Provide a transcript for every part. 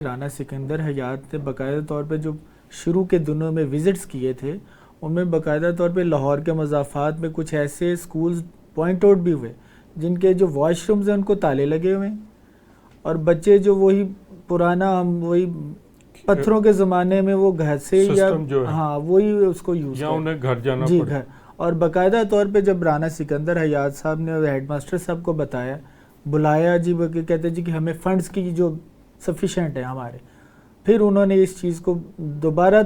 رانا سکندر حیات نے باقاعدہ طور پہ جو شروع کے دنوں میں وزٹس کیے تھے ان میں باقاعدہ طور پہ لاہور کے مضافات میں کچھ ایسے سکولز پوائنٹ آؤٹ بھی ہوئے جن کے جو واش رومز ہیں ان کو تالے لگے ہوئے ہیں اور بچے جو وہی پرانا وہی پتھروں کے زمانے میں وہ گھر سے یا ہاں وہی اس کو یوز یا انہیں گھر جانا جی گھر. اور باقاعدہ طور پہ جب رانا سکندر حیات صاحب نے ہیڈ ماسٹر صاحب کو بتایا بلایا جی وہ کہتے جی کہ ہمیں فنڈز کی جو سفیشینٹ ہے ہمارے, پھر انہوں نے اس چیز کو دوبارہ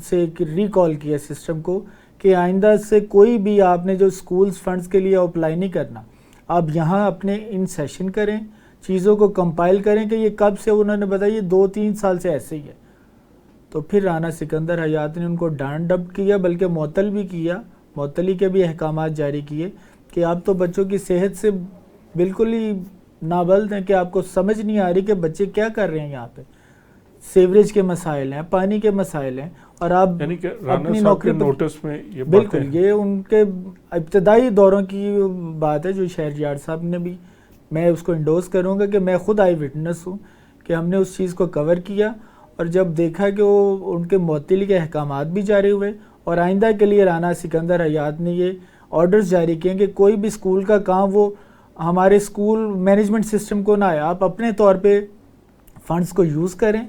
سے ریکال کیا سسٹم کو کہ آئندہ سے کوئی بھی آپ نے جو اسکولز فنڈز کے لیے اپلائی نہیں کرنا, آپ یہاں اپنے ان سیشن کریں, چیزوں کو کمپائل کریں کہ یہ کب سے, انہوں نے بتایا یہ 2-3 سال سے ایسے ہی ہے. تو پھر رانا سکندر حیات نے ان کو ڈانٹ ڈپٹ کیا بلکہ معطل بھی کیا, معطلی کے بھی احکامات جاری کیے کہ آپ تو بچوں کی صحت سے بالکل ہی نابلد ہیں کہ آپ کو سمجھ نہیں آ رہی کہ بچے کیا کر رہے ہیں. یہاں پہ سیوریج کے مسائل ہیں, پانی کے مسائل ہیں, اور آپ یعنی کہ اپنی نوکری نوٹس میں یہ بالکل یہ ان کے ابتدائی دوروں کی بات ہے جو شہریار صاحب نے بھی, میں اس کو انڈوز کروں گا کہ میں خود آئی وٹنس ہوں کہ ہم نے اس چیز کو کور کیا اور جب دیکھا کہ وہ ان کے معطلی کے احکامات بھی جاری ہوئے اور آئندہ کے لیے رانا سکندر حیات نے یہ آرڈرز جاری کیے کہ کوئی بھی اسکول کا کام وہ ہمارے اسکول مینجمنٹ سسٹم کو نہ آئے, آپ اپنے طور پہ فنڈز کو یوز کریں.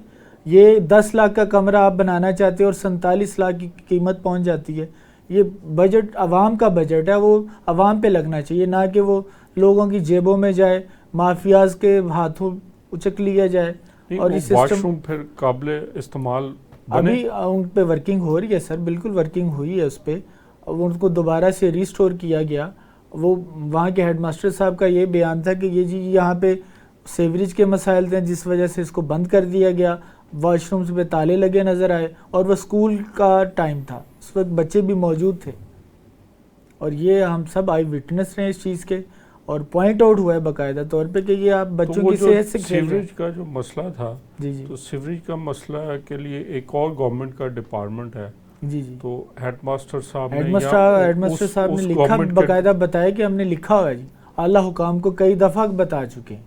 یہ 10 لاکھ کا کمرہ آپ بنانا چاہتے ہیں اور 47 لاکھ کی قیمت پہنچ جاتی ہے. یہ بجٹ عوام کا بجٹ ہے, وہ عوام پہ لگنا چاہیے, نہ کہ وہ لوگوں کی جیبوں میں جائے, مافیاز کے ہاتھوں اچک لیا جائے. اور یہ سسٹم پھر قابل استعمال ابھی ان پہ ورکنگ ہو رہی ہے سر, بالکل ورکنگ ہوئی ہے اس پہ, ان کو دوبارہ سے ریسٹور کیا گیا. وہ وہاں کے ہیڈ ماسٹر صاحب کا یہ بیان تھا کہ یہ جی یہاں پہ سیوریج کے مسائل تھے جس وجہ سے اس کو بند کر دیا گیا, واش رومز پہ تالے لگے نظر آئے, اور وہ اسکول کا ٹائم تھا, اس وقت بچے بھی موجود تھے, اور یہ ہم سب آئی وٹنس رہے اس چیز کے, اور پوائنٹ آؤٹ ہوا ہے باقاعدہ طور پہ کہ یہ آپ بچوں کی صحت سے کھیل رہے ہیں. سیوریج کا جو مسئلہ تھا جی جی, تو سیوریج کا مسئلہ کے لیے ایک اور گورنمنٹ کا ڈپارٹمنٹ ہے جی جی, تو ہیڈ ماسٹر صاحب ہیڈ ماسٹر صاحب نے لکھا, باقاعدہ بتایا کہ ہم نے لکھا ہوا ہے جی, اعلیٰ حکام کو کئی دفعہ بتا چکے ہیں.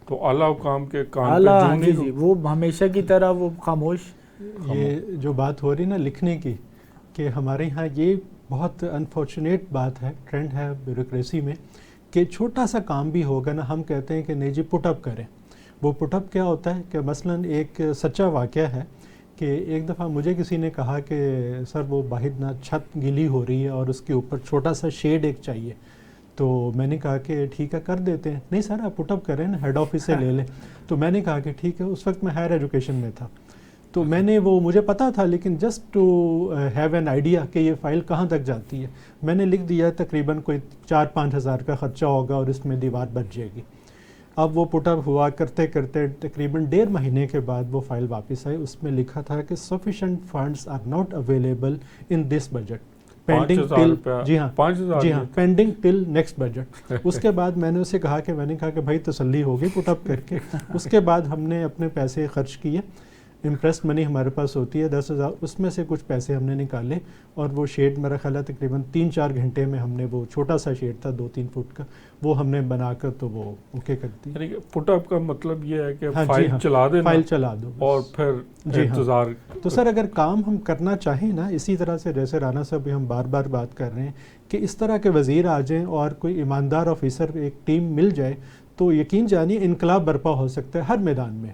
تو اعلیٰ حکام کے کان جی جی, وہ ہمیشہ کی طرح وہ خاموش. یہ جو بات ہو رہی نا لکھنے کی, کہ ہمارے یہاں یہ بہت انفارچونیٹ بات ہے, ٹرینڈ ہے بیوروکریسی میں, کہ چھوٹا سا کام بھی ہوگا نا ہم کہتے ہیں کہ نہیں جی پٹ اپ کریں. وہ پٹ اپ کیا ہوتا ہے کہ مثلاً ایک سچا واقعہ ہے کہ ایک دفعہ مجھے کسی نے کہا کہ سر وہ باہر نا چھت گیلی ہو رہی ہے اور اس کے اوپر چھوٹا سا شیڈ ایک چاہیے. تو میں نے کہا کہ ٹھیک ہے کر دیتے ہیں. نہیں سر آپ پٹ اپ کریں نا, ہیڈ آفس سے لے لیں. تو میں نے کہا کہ ٹھیک ہے, اس وقت میں ہائر ایجوکیشن میں تھا, تو میں نے وہ مجھے پتا تھا لیکن just to have an idea کہ یہ فائل کہاں تک جاتی ہے, میں نے لکھ دیا تقریباً کوئی 4-5 ہزار کا خرچہ ہوگا اور اس میں دیوار بچ جائے گی. اب وہ پٹ اپ ہوا کرتے کرتے تقریباً 1.5 مہینے کے بعد وہ فائل واپس آئی. اس میں لکھا تھا کہ sufficient funds are not available in this budget, pending till, جی ہاں پینڈنگ ٹل نیکسٹ بجٹ. اس کے بعد میں نے اسے کہا کہ بھائی تسلی ہوگی پٹ اپ کر کے. اس کے بعد ہم نے اپنے پیسے خرچ کیے, امپریسڈ منی ہمارے پاس ہوتی ہے 10,000, اس میں سے کچھ پیسے ہم نے نکالے اور وہ شیڈ میرا خیال ہے تقریباً 3-4 گھنٹے میں ہم نے, وہ چھوٹا سا شیڈ تھا 2-3 فٹ کا, وہ ہم نے بنا کر تو وہ اوکے کر دی. یعنی کہ پٹ اپ کا مطلب یہ ہے کہ فائل چلا دینا, فائل چلا دو اور پھر انتظار. تو سر اگر کام ہم کرنا چاہیں نا اسی طرح سے, جیسے رانا صاحب بھی ہم بار بار بات کر رہے ہیں کہ اس طرح کے وزیر آ جائیں اور کوئی ایماندار آفیسر ایک ٹیم مل جائے, تو یقین جانیے انقلاب برپا ہو سکتا ہے ہر میدان میں.